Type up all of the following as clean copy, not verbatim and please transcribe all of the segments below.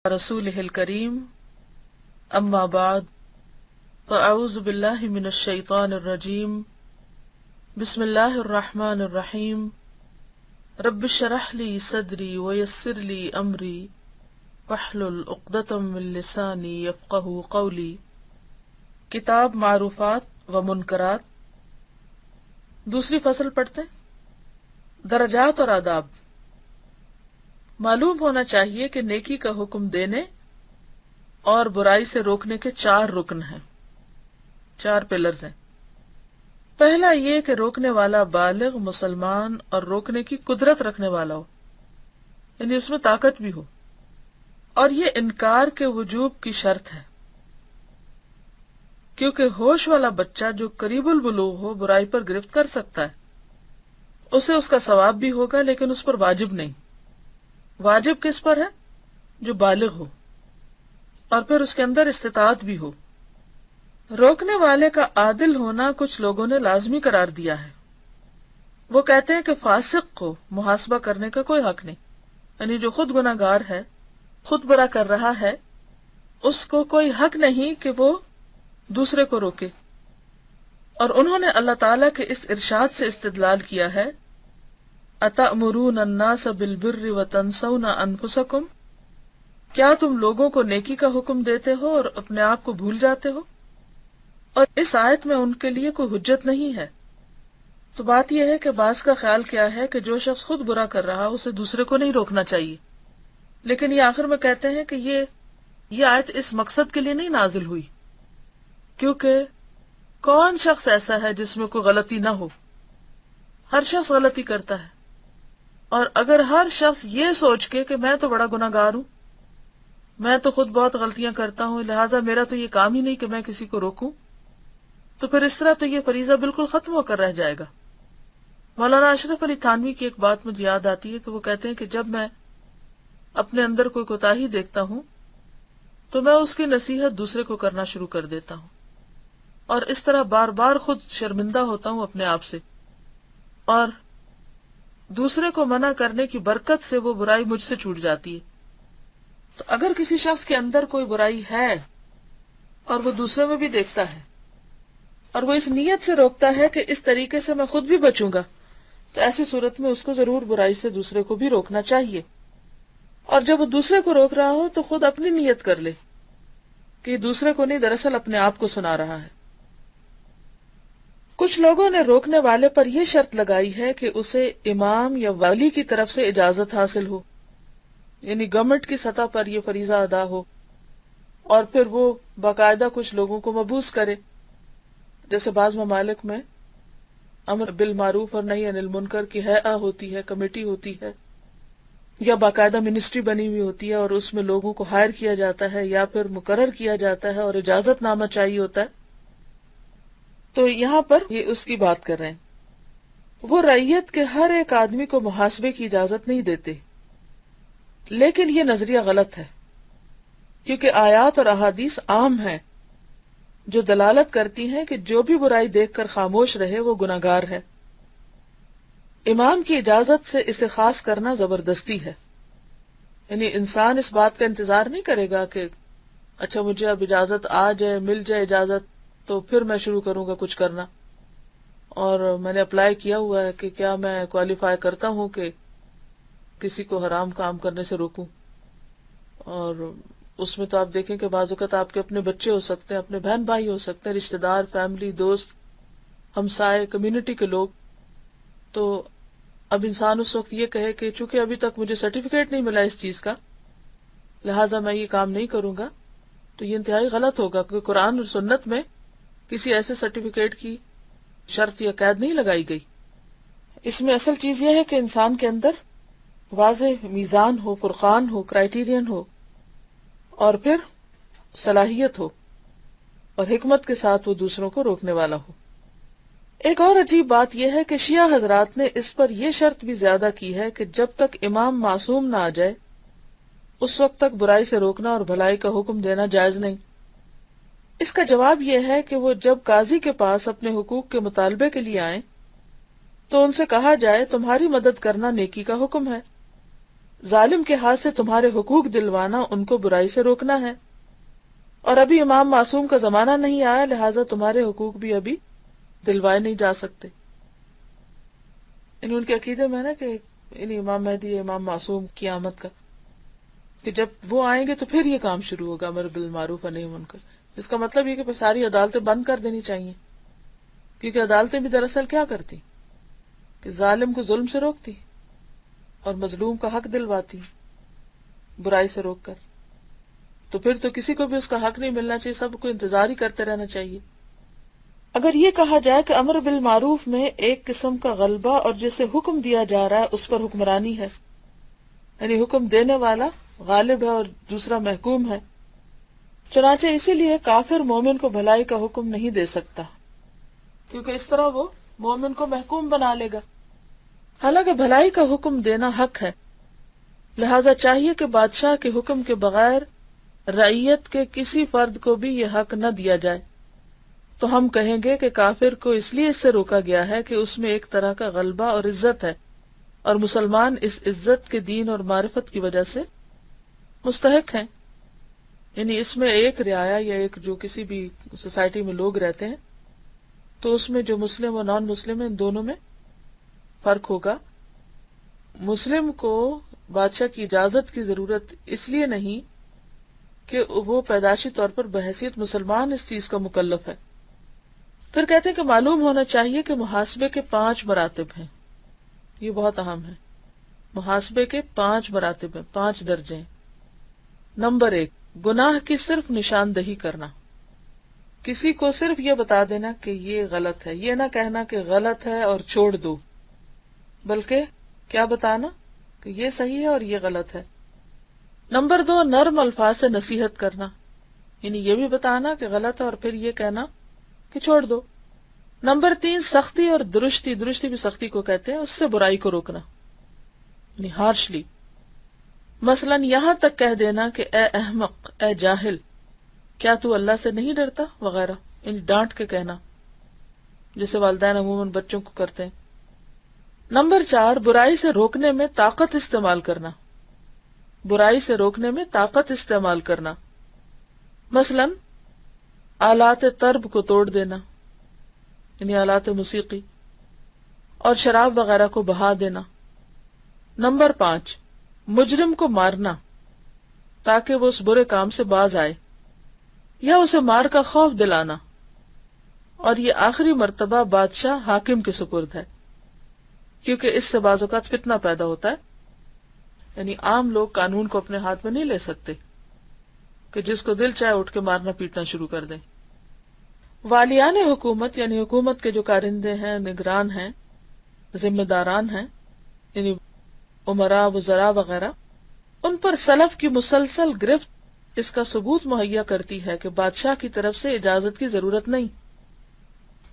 رسوله الكريم اما بعد فاعوذ بالله من الشيطان الرجيم بسم الله الرحمن الرحيم رب اشرح لي صدري ويسر لي امري واحلل عقدة من لساني يفقهوا قولي۔ کتاب معروفات و منکرات، دوسری فصل پڑھتے ہیں، درجات اور آداب۔ معلوم ہونا چاہیے کہ نیکی کا حکم دینے اور برائی سے روکنے کے 4 رکن ہیں، 4 پلرز ہیں۔ پہلا یہ کہ روکنے والا بالغ مسلمان اور روکنے کی قدرت رکھنے والا ہو، یعنی اس میں طاقت بھی ہو، اور یہ انکار کے وجوب کی شرط ہے، کیونکہ ہوش والا بچہ جو قریب البلوغ ہو برائی پر گرفت کر سکتا ہے، اسے اس کا ثواب بھی ہوگا، لیکن اس پر واجب نہیں۔ واجب کس پر ہے؟ جو بالغ ہو اور پھر اس کے اندر استطاعت بھی ہو۔ روکنے والے کا عادل ہونا کچھ لوگوں نے لازمی قرار دیا ہے۔ وہ کہتے ہیں کہ فاسق کو محاسبہ کرنے کا کوئی حق نہیں، یعنی جو خود گناہ گار ہے، خود برا کر رہا ہے، اس کو کوئی حق نہیں کہ وہ دوسرے کو روکے۔ اور انہوں نے اللہ تعالیٰ کے اس ارشاد سے استدلال کیا ہے، اَتَأْمُرُونَ النَّاسَ بِالْبِرِّ وَتَنْسَوْنَ أَنفُسَكُمْ، کیا تم لوگوں کو نیکی کا حکم دیتے ہو اور اپنے آپ کو بھول جاتے ہو؟ اور اس آیت میں ان کے لیے کوئی حجت نہیں ہے۔ تو بات یہ ہے کہ بعض کا خیال کیا ہے کہ جو شخص خود برا کر رہا اسے دوسرے کو نہیں روکنا چاہیے، لیکن یہ آخر میں کہتے ہیں کہ یہ آیت اس مقصد کے لیے نہیں نازل ہوئی، کیونکہ کون شخص ایسا ہے جس میں کوئی غلطی نہ ہو؟ ہر شخص غلطی کرتا ہے، اور اگر ہر شخص یہ سوچ کے کہ میں تو بڑا گناہ گار ہوں، میں تو خود بہت غلطیاں کرتا ہوں، لہٰذا میرا تو یہ کام ہی نہیں کہ میں کسی کو روکوں، تو پھر اس طرح تو یہ فریضہ بالکل ختم ہو کر رہ جائے گا۔ مولانا اشرف علی تھانوی کی ایک بات مجھے یاد آتی ہے کہ وہ کہتے ہیں کہ جب میں اپنے اندر کوئی کوتاہی دیکھتا ہوں تو میں اس کی نصیحت دوسرے کو کرنا شروع کر دیتا ہوں، اور اس طرح بار بار خود شرمندہ ہوتا ہوں اپنے آپ سے، اور دوسرے کو منع کرنے کی برکت سے وہ برائی مجھ سے چھوٹ جاتی ہے۔ تو اگر کسی شخص کے اندر کوئی برائی ہے اور وہ دوسرے میں بھی دیکھتا ہے، اور وہ اس نیت سے روکتا ہے کہ اس طریقے سے میں خود بھی بچوں گا، تو ایسی صورت میں اس کو ضرور برائی سے دوسرے کو بھی روکنا چاہیے۔ اور جب وہ دوسرے کو روک رہا ہو تو خود اپنی نیت کر لے کہ دوسرے کو نہیں، دراصل اپنے آپ کو سنا رہا ہے۔ کچھ لوگوں نے روکنے والے پر یہ شرط لگائی ہے کہ اسے امام یا والی کی طرف سے اجازت حاصل ہو، یعنی گورنمنٹ کی سطح پر یہ فریضہ ادا ہو، اور پھر وہ باقاعدہ کچھ لوگوں کو مبعوث کرے، جیسے بعض ممالک میں امر بالمعروف اور نہی عن المنکر کی ہیئہ ہوتی ہے، کمیٹی ہوتی ہے، یا باقاعدہ منسٹری بنی ہوئی ہوتی ہے، اور اس میں لوگوں کو ہائر کیا جاتا ہے یا پھر مقرر کیا جاتا ہے اور اجازت نامہ چاہیے ہوتا ہے۔ تو یہاں پر یہ اس کی بات کر رہے ہیں۔ وہ رعیت کے ہر ایک آدمی کو محاسبے کی اجازت نہیں دیتے، لیکن یہ نظریہ غلط ہے، کیونکہ آیات اور احادیث عام ہیں جو دلالت کرتی ہیں کہ جو بھی برائی دیکھ کر خاموش رہے وہ گناہ گار ہے۔ امام کی اجازت سے اسے خاص کرنا زبردستی ہے، یعنی انسان اس بات کا انتظار نہیں کرے گا کہ اچھا مجھے اب اجازت آ جائے، مل جائے اجازت تو پھر میں شروع کروں گا کچھ کرنا، اور میں نے اپلائی کیا ہوا ہے کہ کیا میں کوالیفائی کرتا ہوں کہ کسی کو حرام کام کرنے سے روکوں۔ اور اس میں تو آپ دیکھیں کہ بعض اوقات آپ کے اپنے بچے ہو سکتے ہیں، اپنے بہن بھائی ہو سکتے ہیں، رشتہ دار، فیملی، دوست، ہمسائے، کمیونٹی کے لوگ۔ تو اب انسان اس وقت یہ کہے کہ چونکہ ابھی تک مجھے سرٹیفکیٹ نہیں ملا اس چیز کا، لہٰذا میں یہ کام نہیں کروں گا، تو یہ انتہائی غلط ہوگا، کیونکہ قرآن اور سنت میں کسی ایسے سرٹیفکیٹ کی شرط یا قید نہیں لگائی گئی۔ اس میں اصل چیز یہ ہے کہ انسان کے اندر واضح میزان ہو، فرقان ہو، کرائیٹیرین ہو، اور پھر صلاحیت ہو، اور حکمت کے ساتھ وہ دوسروں کو روکنے والا ہو۔ ایک اور عجیب بات یہ ہے کہ شیعہ حضرات نے اس پر یہ شرط بھی زیادہ کی ہے کہ جب تک امام معصوم نہ آ جائے اس وقت تک برائی سے روکنا اور بھلائی کا حکم دینا جائز نہیں۔ اس کا جواب یہ ہے کہ وہ جب قاضی کے پاس اپنے حقوق کے مطالبے کے لیے آئیں تو ان سے کہا جائے تمہاری مدد کرنا نیکی کا حکم ہے، ظالم کے ہاتھ سے تمہارے حقوق دلوانا ان کو برائی سے روکنا ہے، اور ابھی امام معصوم کا زمانہ نہیں آیا، لہٰذا تمہارے حقوق بھی ابھی دلوائے نہیں جا سکتے۔ ان کے عقیدے میں نا کہ امام مہدی، امام معصوم کی آمد کا، کہ جب وہ آئیں گے تو پھر یہ کام شروع ہوگا، امر بالمعروف و نہی عن المنکر۔ اس کا مطلب یہ کہ پھر ساری عدالتیں بند کر دینی چاہیے، کیونکہ عدالتیں بھی دراصل کیا کرتی کہ ظالم کو ظلم سے روکتی اور مظلوم کا حق دلواتی برائی سے روک کر۔ تو پھر تو کسی کو بھی اس کا حق نہیں ملنا چاہیے، سب کو انتظار ہی کرتے رہنا چاہیے۔ اگر یہ کہا جائے کہ امر بالمعروف میں ایک قسم کا غلبہ اور جسے حکم دیا جا رہا ہے اس پر حکمرانی ہے، یعنی حکم دینے والا غالب ہے اور دوسرا محکوم ہے، چنانچہ اسی لیے کافر مومن کو بھلائی کا حکم نہیں دے سکتا، کیونکہ اس طرح وہ مومن کو محکوم بنا لے گا، حالانکہ بھلائی کا حکم دینا حق ہے۔ لہذا چاہیے کہ بادشاہ کے حکم کے بغیر رعیت کے کسی فرد کو بھی یہ حق نہ دیا جائے، تو ہم کہیں گے کہ کافر کو اس لیے اس سے روکا گیا ہے کہ اس میں ایک طرح کا غلبہ اور عزت ہے، اور مسلمان اس عزت کے دین اور معرفت کی وجہ سے مستحق ہیں۔ یعنی اس میں ایک رعایا یا ایک جو کسی بھی سوسائٹی میں لوگ رہتے ہیں تو اس میں جو مسلم اور نان مسلم ہیں دونوں میں فرق ہوگا۔ مسلم کو بادشاہ کی اجازت کی ضرورت اس لیے نہیں کہ وہ پیدائشی طور پر بحیثیت مسلمان اس چیز کا مکلف ہے۔ پھر کہتے ہیں کہ معلوم ہونا چاہیے کہ محاسبے کے 5 مراتب ہیں، یہ بہت اہم ہے۔ محاسبے کے 5 مراتب ہیں، 5 درجے ہیں۔ نمبر 1، گناہ کی صرف نشاندہی کرنا، کسی کو صرف یہ بتا دینا کہ یہ غلط ہے، یہ نہ کہنا کہ غلط ہے اور چھوڑ دو، بلکہ کیا بتانا کہ یہ صحیح ہے اور یہ غلط ہے۔ نمبر 2، نرم الفاظ سے نصیحت کرنا، یعنی یہ بھی بتانا کہ غلط ہے اور پھر یہ کہنا کہ چھوڑ دو۔ نمبر 3، سختی اور درستی بھی سختی کو کہتے ہیں، اس سے برائی کو روکنا، یعنی ہارشلی، مثلا یہاں تک کہہ دینا کہ اے احمق، اے جاہل، کیا تو اللہ سے نہیں ڈرتا وغیرہ، یعنی ڈانٹ کے کہنا، جسے والدین عموماً بچوں کو کرتے ہیں۔ نمبر 4، برائی سے روکنے میں طاقت استعمال کرنا، برائی سے روکنے میں طاقت استعمال کرنا، مثلا آلات طرب کو توڑ دینا، یعنی آلات موسیقی، اور شراب وغیرہ کو بہا دینا۔ نمبر 5، مجرم کو مارنا تاکہ وہ اس برے کام سے باز آئے، یا اسے مار کا خوف دلانا، اور یہ آخری مرتبہ بادشاہ حاکم کے سپرد ہے، کیونکہ اس سے بعض اوقات فتنہ پیدا ہوتا ہے، یعنی عام لوگ قانون کو اپنے ہاتھ میں نہیں لے سکتے کہ جس کو دل چاہے اٹھ کے مارنا پیٹنا شروع کر دیں۔ والیان حکومت یعنی حکومت کے جو کارندے ہیں، نگران ہیں، ذمہ داران ہیں، یعنی امراء وزراء وغیرہ، ان پر سلف کی مسلسل گرفت اس کا ثبوت مہیا کرتی ہے کہ بادشاہ کی طرف سے اجازت کی ضرورت نہیں۔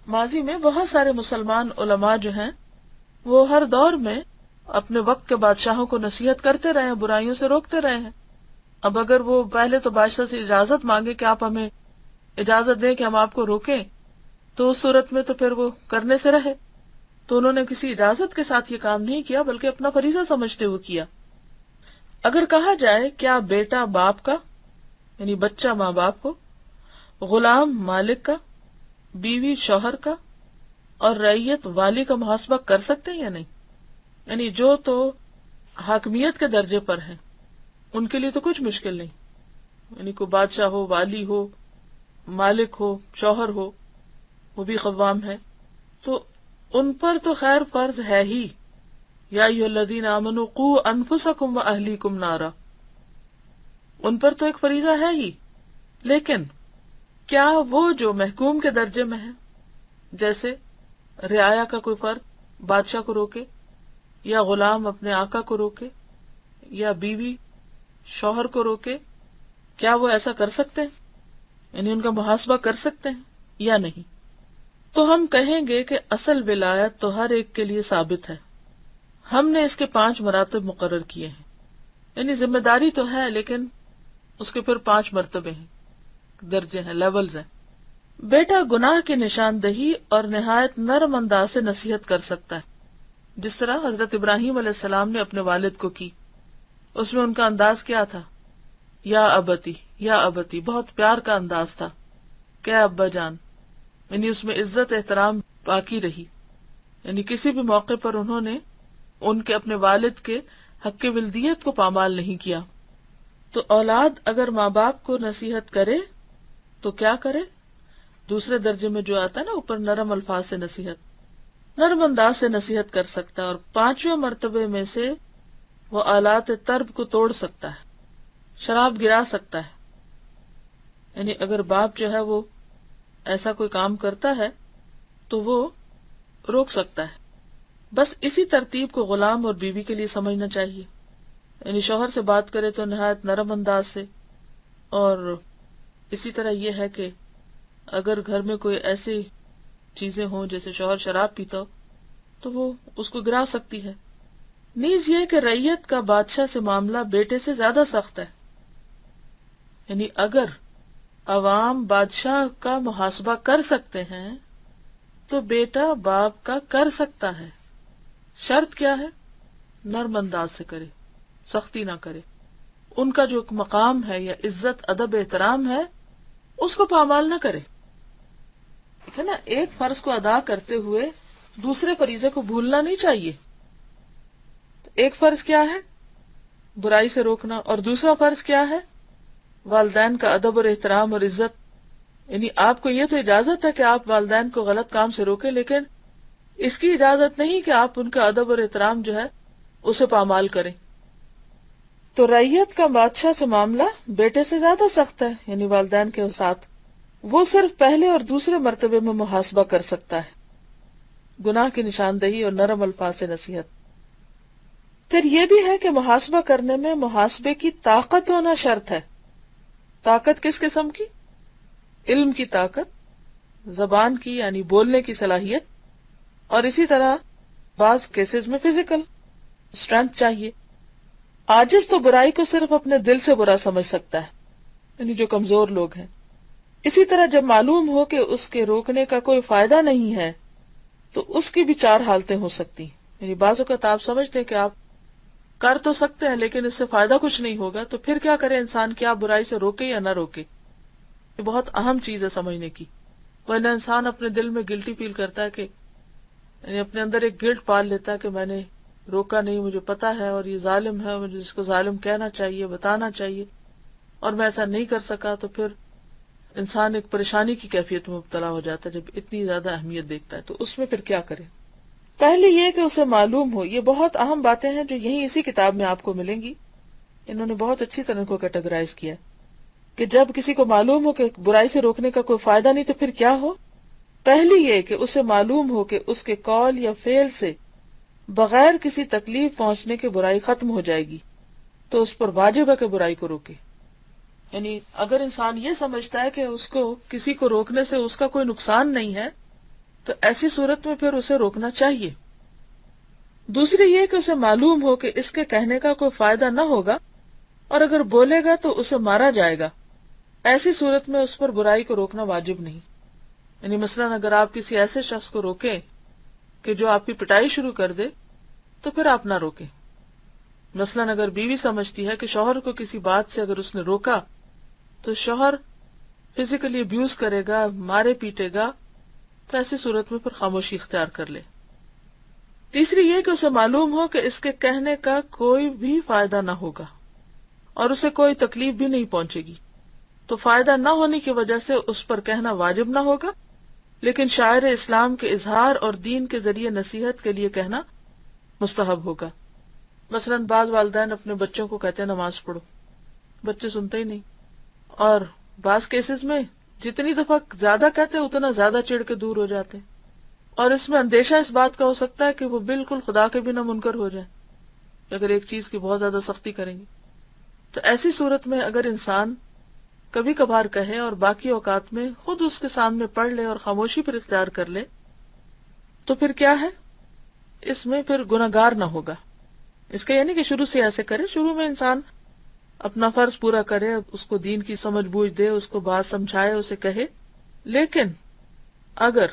ماضی میں بہت سارے مسلمان علماء جو ہیں وہ ہر دور میں اپنے وقت کے بادشاہوں کو نصیحت کرتے رہے ہیں، برائیوں سے روکتے رہے ہیں۔ اب اگر وہ پہلے تو بادشاہ سے اجازت مانگے کہ آپ ہمیں اجازت دیں کہ ہم آپ کو روکیں، تو اس صورت میں تو پھر وہ کرنے سے رہے، تو انہوں نے کسی اجازت کے ساتھ یہ کام نہیں کیا بلکہ اپنا فریضہ سمجھتے ہوئے کیا۔ اگر کہا جائے کیا بیٹا باپ کا یعنی بچہ ماں باپ کو، غلام مالک کا، بیوی شوہر کا، اور رعیت والی کا محاسبہ کر سکتے ہیں یا نہیں، یعنی جو تو حاکمیت کے درجے پر ہیں ان کے لیے تو کچھ مشکل نہیں، یعنی کوئی بادشاہ ہو، والی ہو، مالک ہو، شوہر ہو، وہ بھی قوام ہے، تو ان پر تو خیر فرض ہے ہی، یا ایھا الذین آمنوا قوا انفسکم واہلیکم نارا، ان پر تو ایک فریضہ ہے ہی، لیکن کیا وہ جو محکوم کے درجے میں ہے، جیسے رعایا کا کوئی فرد بادشاہ کو روکے، یا غلام اپنے آقا کو روکے، یا بیوی شوہر کو روکے، کیا وہ ایسا کر سکتے ہیں، یعنی ان کا محاسبہ کر سکتے ہیں یا نہیں؟ تو ہم کہیں گے کہ اصل ولایت تو ہر ایک کے لیے ثابت ہے، ہم نے اس کے 5 مراتب مقرر کیے ہیں، یعنی ذمہ داری تو ہے لیکن اس کے پھر 5 مرتبے ہیں، درجے ہیں، لیولز ہیں۔ بیٹا گناہ کی نشاندہی اور نہایت نرم انداز سے نصیحت کر سکتا ہے، جس طرح حضرت ابراہیم علیہ السلام نے اپنے والد کو کی، اس میں ان کا انداز کیا تھا؟ یا ابتی، یا ابتی، بہت پیار کا انداز تھا کہ ابا جان، یعنی اس میں عزت احترام باقی رہی، یعنی کسی بھی موقع پر انہوں نے ان کے اپنے والد کے حق ولدیت کو پامال نہیں کیا۔ تو اولاد اگر ماں باپ کو نصیحت کرے تو کیا کرے؟ دوسرے درجے میں جو آتا ہے نا اوپر، نرم الفاظ سے نصیحت، نرم انداز سے نصیحت کر سکتا ہے، اور 5ویں مرتبے میں سے وہ آلات ترب کو توڑ سکتا ہے، شراب گرا سکتا ہے۔ یعنی اگر باپ جو ہے وہ ایسا کوئی کام کرتا ہے تو وہ روک سکتا ہے۔ بس اسی ترتیب کو غلام اور بیوی کے لیے سمجھنا چاہیے، یعنی شوہر سے بات کرے تو نہایت نرم انداز سے، اور اسی طرح یہ ہے کہ اگر گھر میں کوئی ایسی چیزیں ہوں جیسے شوہر شراب پیتا ہو تو وہ اس کو گرا سکتی ہے۔ نیز یہ کہ رعیت کا بادشاہ سے معاملہ بیٹے سے زیادہ سخت ہے، یعنی اگر عوام بادشاہ کا محاسبہ کر سکتے ہیں تو بیٹا باپ کا کر سکتا ہے۔ شرط کیا ہے؟ نرم انداز سے کرے، سختی نہ کرے، ان کا جو مقام ہے یا عزت ادب احترام ہے اس کو پامال نہ کرے، ٹھیک ہے نا؟ ایک فرض کو ادا کرتے ہوئے دوسرے فریضے کو بھولنا نہیں چاہیے۔ تو ایک فرض کیا ہے؟ برائی سے روکنا، اور دوسرا فرض کیا ہے؟ والدین کا ادب اور احترام اور عزت۔ یعنی آپ کو یہ تو اجازت ہے کہ آپ والدین کو غلط کام سے روکیں، لیکن اس کی اجازت نہیں کہ آپ ان کا ادب اور احترام جو ہے اسے پامال کریں۔ تو رعیت کا بادشاہ سے معاملہ بیٹے سے زیادہ سخت ہے، یعنی والدین کے ساتھ وہ صرف پہلے اور دوسرے مرتبے میں محاسبہ کر سکتا ہے، گناہ کی نشاندہی اور نرم الفاظ سے نصیحت۔ پھر یہ بھی ہے کہ محاسبہ کرنے میں محاسبے کی طاقت ہونا شرط ہے۔ طاقت کس قسم کی؟ علم کی طاقت، زبان کی یعنی بولنے کی صلاحیت، اور اسی طرح بعض کیسز میں فزیکل اسٹرینتھ چاہیے۔ عاجز تو برائی کو صرف اپنے دل سے برا سمجھ سکتا ہے، یعنی جو کمزور لوگ ہیں۔ اسی طرح جب معلوم ہو کہ اس کے روکنے کا کوئی فائدہ نہیں ہے تو اس کی بھی 4 حالتیں ہو سکتی ہیں، یعنی بعض اوقات آپ سمجھتے ہیں کہ آپ کر تو سکتے ہیں لیکن اس سے فائدہ کچھ نہیں ہوگا، تو پھر کیا کرے انسان؟ کیا برائی سے روکے یا نہ روکے؟ یہ بہت اہم چیز ہے سمجھنے کی، ورنہ انسان اپنے دل میں گلٹی فیل کرتا ہے، کہ یعنی اپنے اندر ایک گلٹ پال لیتا ہے کہ میں نے روکا نہیں، مجھے پتا ہے اور یہ ظالم ہے، مجھے اس کو ظالم کہنا چاہیے، بتانا چاہیے، اور میں ایسا نہیں کر سکا۔ تو پھر انسان ایک پریشانی کی کیفیت میں مبتلا ہو جاتا ہے جب اتنی زیادہ اہمیت دیکھتا ہے۔ تو اس میں پھر کیا کرے؟ پہلی یہ کہ اسے معلوم ہو، یہ بہت اہم باتیں ہیں جو یہیں اسی کتاب میں آپ کو ملیں گی، انہوں نے بہت اچھی طرح کو کیٹیگرائز کیا کہ جب کسی کو معلوم ہو کہ برائی سے روکنے کا کوئی فائدہ نہیں تو پھر کیا ہو۔ پہلی یہ کہ اسے معلوم ہو کہ اس کے قول یا فعل سے بغیر کسی تکلیف پہنچنے کے برائی ختم ہو جائے گی، تو اس پر واجب ہے کہ برائی کو روکے۔ یعنی اگر انسان یہ سمجھتا ہے کہ اس کو کسی کو روکنے سے اس کا کوئی نقصان نہیں ہے تو ایسی صورت میں پھر اسے روکنا چاہیے۔ دوسری یہ کہ اسے معلوم ہو کہ اس کے کہنے کا کوئی فائدہ نہ ہوگا، اور اگر بولے گا تو اسے مارا جائے گا، ایسی صورت میں اس پر برائی کو روکنا واجب نہیں۔ یعنی مثلاً اگر آپ کسی ایسے شخص کو روکیں کہ جو آپ کی پٹائی شروع کر دے تو پھر آپ نہ روکیں۔ مثلاً اگر بیوی سمجھتی ہے کہ شوہر کو کسی بات سے اگر اس نے روکا تو شوہر فزیکلی ابیوز کرے گا، مارے پیٹے گا، تو ایسی صورت میں پھر خاموشی اختیار کر لے۔ تیسری یہ کہ اسے معلوم ہو کہ اس کے کہنے کا کوئی بھی فائدہ نہ ہوگا اور اسے کوئی تکلیف بھی نہیں پہنچے گی، تو فائدہ نہ ہونے کی وجہ سے اس پر کہنا واجب نہ ہوگا، لیکن شاعر اسلام کے اظہار اور دین کے ذریعے نصیحت کے لیے کہنا مستحب ہوگا۔ مثلاً بعض والدین اپنے بچوں کو کہتے ہیں نماز پڑھو، بچے سنتے ہی نہیں، اور بعض کیسز میں جتنی دفعہ زیادہ کہتے ہیں اتنا زیادہ چڑ کے دور ہو جاتے ہیں، اور اس میں اندیشہ اس بات کا ہو سکتا ہے کہ وہ بالکل خدا کے بنا منکر ہو جائیں اگر ایک چیز کی بہت زیادہ سختی کریں گے۔ تو ایسی صورت میں اگر انسان کبھی کبھار کہے اور باقی اوقات میں خود اس کے سامنے پڑھ لے اور خاموشی پر اختیار کر لے تو پھر کیا ہے؟ اس میں پھر گناہگار نہ ہوگا۔ اس کا یعنی کہ شروع سے ایسے کرے، شروع میں انسان اپنا فرض پورا کرے، اس کو دین کی سمجھ بوجھ دے، اس کو بات سمجھائے، اسے کہے، لیکن اگر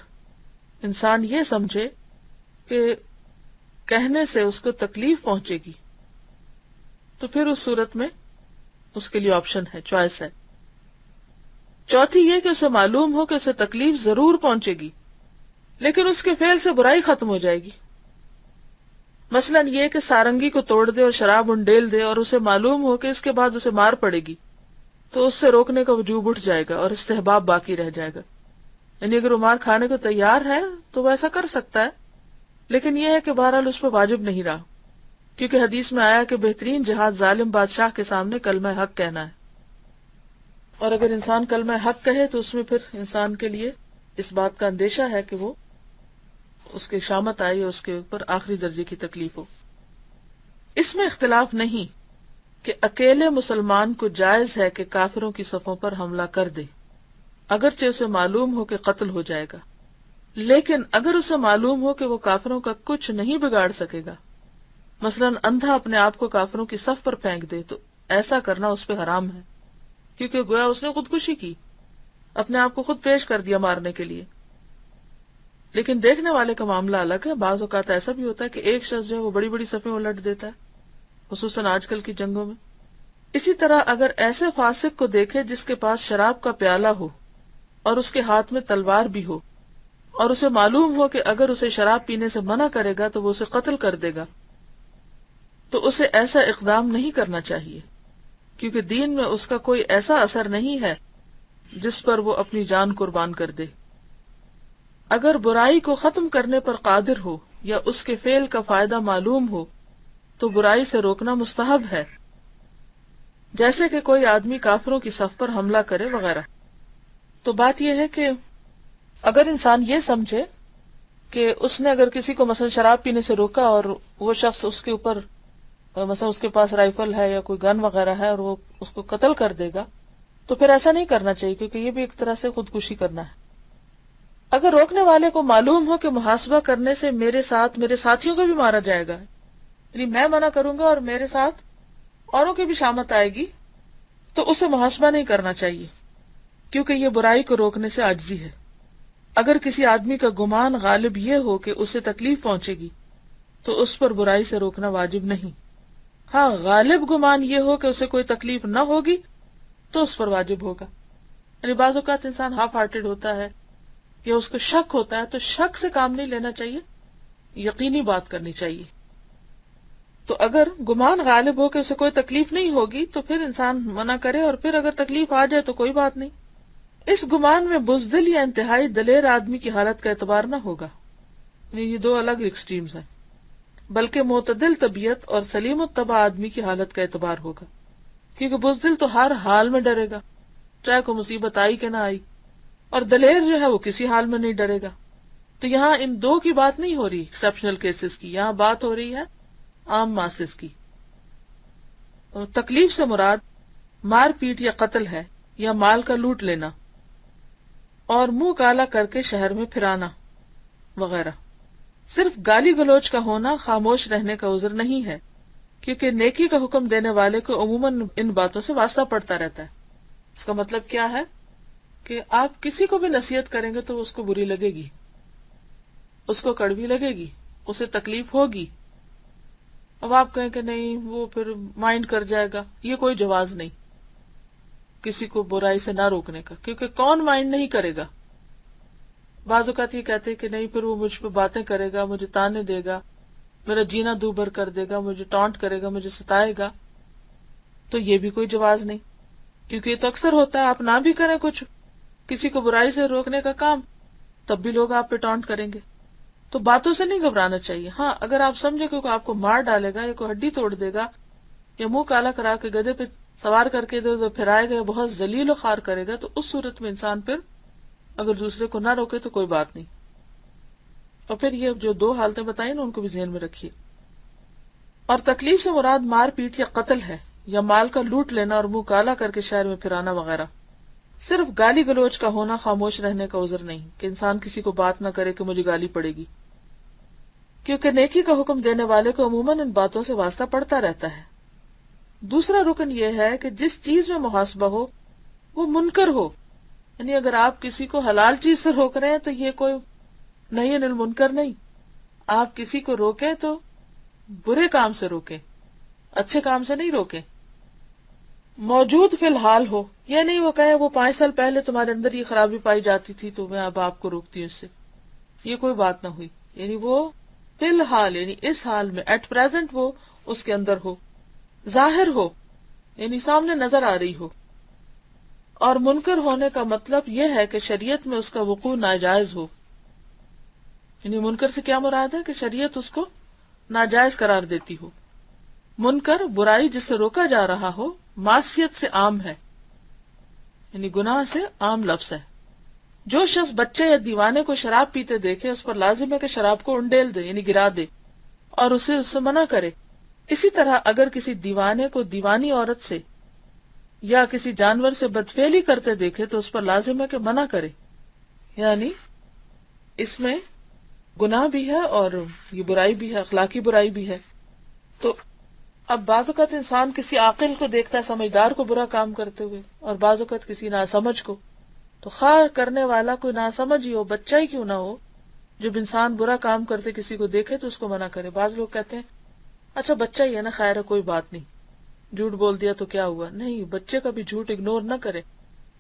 انسان یہ سمجھے کہ کہنے سے اس کو تکلیف پہنچے گی تو پھر اس صورت میں اس کے لیے آپشن ہے، چوائس ہے۔ چوتھی یہ کہ اسے معلوم ہو کہ اسے تکلیف ضرور پہنچے گی لیکن اس کے فعل سے برائی ختم ہو جائے گی۔ مثلا یہ کہ سارنگی کو توڑ دے اور شراب انڈیل دے اور اسے معلوم ہو کہ اس کے بعد اسے مار پڑے گی، تو اس سے روکنے کا وجوب اٹھ جائے گا اور استحباب باقی رہ جائے گا۔ یعنی اگر وہ مار کھانے کو تیار ہے تو وہ ایسا کر سکتا ہے، لیکن یہ ہے کہ بہرحال اس پہ واجب نہیں رہا، کیونکہ حدیث میں آیا کہ بہترین جہاد ظالم بادشاہ کے سامنے کلمہ حق کہنا ہے، اور اگر انسان کلمہ حق کہے تو اس میں پھر انسان کے لیے اس بات کا اندیشہ ہے کہ وہ اس کے شامت آئی اور اس کے اوپر آخری درجے کی تکلیف ہو۔ اس میں اختلاف نہیں کہ اکیلے مسلمان کو جائز ہے کہ کافروں کی صفوں پر حملہ کر دے، اگرچہ اسے معلوم ہو کہ قتل ہو جائے گا، لیکن اگر اسے معلوم ہو کہ وہ کافروں کا کچھ نہیں بگاڑ سکے گا، مثلا اندھا اپنے آپ کو کافروں کی صف پر پھینک دے، تو ایسا کرنا اس پہ حرام ہے، کیونکہ گویا اس نے خودکشی کی، اپنے آپ کو خود پیش کر دیا مارنے کے لیے۔ لیکن دیکھنے والے کا معاملہ الگ ہے۔ بعض اوقات ایسا بھی ہوتا ہے کہ ایک شخص جو ہے وہ بڑی بڑی صفیں الٹ دیتا ہے، خصوصاً آج کل کی جنگوں میں۔ اسی طرح اگر ایسے فاسق کو دیکھے جس کے پاس شراب کا پیالہ ہو اور اس کے ہاتھ میں تلوار بھی ہو، اور اسے معلوم ہو کہ اگر اسے شراب پینے سے منع کرے گا تو وہ اسے قتل کر دے گا، تو اسے ایسا اقدام نہیں کرنا چاہیے، کیونکہ دین میں اس کا کوئی ایسا اثر نہیں ہے جس پر وہ اپنی جان قربان کر دے۔ اگر برائی کو ختم کرنے پر قادر ہو یا اس کے فعل کا فائدہ معلوم ہو تو برائی سے روکنا مستحب ہے، جیسے کہ کوئی آدمی کافروں کی صف پر حملہ کرے وغیرہ۔ تو بات یہ ہے کہ اگر انسان یہ سمجھے کہ اس نے اگر کسی کو مثلا شراب پینے سے روکا اور وہ شخص اس کے اوپر مثلا اس کے پاس رائفل ہے یا کوئی گن وغیرہ ہے اور وہ اس کو قتل کر دے گا، تو پھر ایسا نہیں کرنا چاہیے، کیونکہ یہ بھی ایک طرح سے خودکشی کرنا ہے۔ اگر روکنے والے کو معلوم ہو کہ محاسبہ کرنے سے میرے ساتھ میرے ساتھیوں کو بھی مارا جائے گا، یعنی میں منع کروں گا اور میرے ساتھ اوروں کی بھی شامت آئے گی، تو اسے محاسبہ نہیں کرنا چاہیے، کیونکہ یہ برائی کو روکنے سے عاجزی ہے۔ اگر کسی آدمی کا گمان غالب یہ ہو کہ اسے تکلیف پہنچے گی تو اس پر برائی سے روکنا واجب نہیں۔ ہاں، غالب گمان یہ ہو کہ اسے کوئی تکلیف نہ ہوگی تو اس پر واجب ہوگا۔ یعنی بعض اوقات انسان ہاف ہارٹیڈ ہوتا ہے یا اس کو شک ہوتا ہے، تو شک سے کام نہیں لینا چاہیے، یقینی بات کرنی چاہیے۔ تو اگر گمان غالب ہو کہ اسے کوئی تکلیف نہیں ہوگی تو پھر انسان منع کرے، اور پھر اگر تکلیف آ جائے تو کوئی بات نہیں۔ اس گمان میں بزدل یا انتہائی دلیر آدمی کی حالت کا اعتبار نہ ہوگا، یعنی یہ دو الگ ایکسٹریمز ہیں، بلکہ معتدل طبیعت اور سلیم الطبع آدمی کی حالت کا اعتبار ہوگا، کیونکہ بزدل تو ہر حال میں ڈرے گا، چاہے کوئی مصیبت آئی کہ نہ آئی، اور دلیر جو ہے وہ کسی حال میں نہیں ڈرے گا۔ تو یہاں ان دو کی بات نہیں ہو رہی ایکسیپشنل کیسز کی، یہاں بات ہو رہی ہے عام ماسز کی۔ تکلیف سے مراد مار پیٹ یا قتل ہے، یا مال کا لوٹ لینا، اور منہ کالا کر کے شہر میں پھرانا وغیرہ۔ صرف گالی گلوچ کا ہونا خاموش رہنے کا عذر نہیں ہے، کیونکہ نیکی کا حکم دینے والے کو عموماً ان باتوں سے واسطہ پڑتا رہتا ہے۔ اس کا مطلب کیا ہے کہ آپ کسی کو بھی نصیحت کریں گے تو اس کو بری لگے گی، اس کو کڑوی لگے گی، اسے تکلیف ہوگی۔ اب آپ کہیں کہ نہیں وہ پھر مائنڈ کر جائے گا، یہ کوئی جواز نہیں کسی کو برائی سے نہ روکنے کا، کیونکہ کون مائنڈ نہیں کرے گا۔ بعض اوقات یہ کہتے ہیں کہ نہیں پھر وہ مجھ پہ باتیں کرے گا، مجھے تانے دے گا، میرا جینا دوبھر کر دے گا، مجھے ٹانٹ کرے گا، مجھے ستائے گا، تو یہ بھی کوئی جواز نہیں، کیونکہ یہ تو اکثر ہوتا ہے، آپ نہ بھی کریں کچھ کسی کو برائی سے روکنے کا کام، تب بھی لوگ آپ پہ ٹانٹ کریں گے۔ تو باتوں سے نہیں گھبرانا چاہیے۔ ہاں، اگر آپ سمجھے کہ آپ کو مار ڈالے گا یا کوئی ہڈی توڑ دے گا یا منہ کالا کرا کے گدھے پہ سوار کر کے ادھر ادھر پھرائے گا یا بہت ذلیل و خوار کرے گا، تو اس صورت میں انسان پھر اگر دوسرے کو نہ روکے تو کوئی بات نہیں۔ اور پھر یہ جو دو حالتیں بتائیں نا ان کو بھی ذہن میں رکھیے۔ اور تکلیف سے مراد مار پیٹ یا قتل ہے، یا مال کا لوٹ لینا اور منہ کالا کر کے شہر میں پھرانا وغیرہ۔ صرف گالی گلوچ کا ہونا خاموش رہنے کا عذر نہیں کہ انسان کسی کو بات نہ کرے کہ مجھے گالی پڑے گی، کیونکہ نیکی کا حکم دینے والے کو عموماً ان باتوں سے واسطہ پڑتا رہتا ہے۔ دوسرا رکن یہ ہے کہ جس چیز میں محاسبہ ہو وہ منکر ہو، یعنی اگر آپ کسی کو حلال چیز سے روک رہے ہیں تو یہ کوئی نہی عن المنکر نہیں، آپ کسی کو روکیں تو برے کام سے روکیں، اچھے کام سے نہیں روکے. موجود فی الحال ہو، یہ نہیں وہ کہے وہ 5 سال پہلے تمہارے اندر یہ خرابی پائی جاتی تھی تو میں اب آپ کو روکتی ہوں اس سے، یہ کوئی بات نہ ہوئی. یعنی وہ فی الحال، یعنی اس حال میں، ایٹ پریزنٹ وہ اس کے اندر ہو، ظاہر ہو، یعنی سامنے نظر آ رہی ہو. اور منکر ہونے کا مطلب یہ ہے کہ شریعت میں اس کا وقوع ناجائز ہو. یعنی منکر سے کیا مراد ہے کہ شریعت اس کو ناجائز قرار دیتی ہو. منکر برائی جس سے روکا جا رہا ہو، معصیت سے عام ہے، یعنی گناہ سے عام لفظ ہے. جو شخص بچے یا دیوانے کو شراب پیتے دیکھے اس پر لازم ہے کہ شراب کو انڈیل دے، یعنی گرا دے، اور اسے اس سے منع کرے. اسی طرح اگر کسی دیوانے کو دیوانی عورت سے یا کسی جانور سے بدفعلی کرتے دیکھے تو اس پر لازم ہے کہ منع کرے. یعنی اس میں گناہ بھی ہے اور یہ برائی بھی ہے، اخلاقی برائی بھی ہے. تو اب بعض اوقات انسان کسی عاقل کو دیکھتا ہے، سمجھدار کو برا کام کرتے ہوئے، اور بعض اوقات کسی ناسمجھ کو. تو خواہ کرنے والا کوئی ناسمجھ ہی ہو، بچہ ہی کیوں نہ ہو، جب انسان برا کام کرتے کسی کو دیکھے تو اس کو منع کرے. بعض لوگ کہتے ہیں اچھا بچہ ہی ہے نا، خیر ہے، کوئی بات نہیں، جھوٹ بول دیا تو کیا ہوا. نہیں، بچے کا بھی جھوٹ اگنور نہ کرے.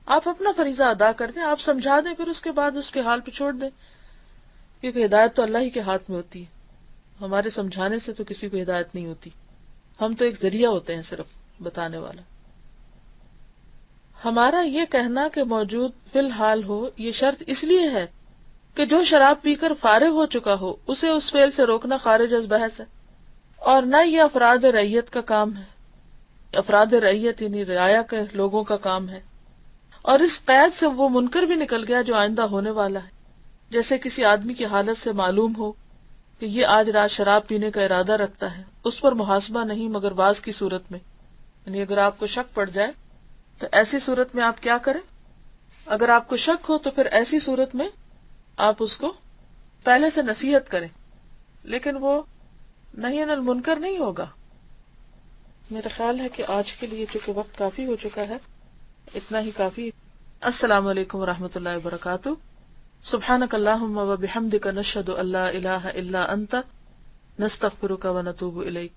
آپ اپنا فریضہ ادا کر دیں، آپ سمجھا دیں، پھر اس کے بعد اس کے حال پہ چھوڑ دیں، کیونکہ ہدایت تو اللہ ہی کے ہاتھ میں ہوتی ہے. ہمارے سمجھانے سے تو کسی کو ہدایت نہیں ہوتی، ہم تو ایک ذریعہ ہوتے ہیں صرف بتانے والا. ہمارا یہ کہنا کہ موجود فی الحال ہو، یہ شرط اس لیے ہے کہ جو شراب پی کر فارغ ہو چکا ہو اسے اس فعل سے روکنا خارج از بحث ہے، اور نہ یہ افراد رعیت کا کام ہے. افراد رعیت یعنی رعایا کے لوگوں کا کام ہے. اور اس قید سے وہ منکر بھی نکل گیا جو آئندہ ہونے والا ہے. جیسے کسی آدمی کی حالت سے معلوم ہو کہ یہ آج رات شراب پینے کا ارادہ رکھتا ہے، اس پر محاسبہ نہیں مگر بعض کی صورت میں. یعنی اگر آپ کو شک پڑ جائے تو ایسی صورت میں آپ کیا کریں؟ اگر آپ کو شک ہو تو پھر ایسی صورت میں آپ اس کو پہلے سے نصیحت کریں، لیکن وہ نہی عن المنکر نہیں ہوگا. میرا خیال ہے کہ آج کے لیے چونکہ وقت کافی ہو چکا ہے، اتنا ہی کافی. السلام علیکم ورحمۃ اللہ وبرکاتہ. سبحانک اللہم وبحمدک، نشہد ان لا الہ الا انت، نستغفرک ونتوب الیک.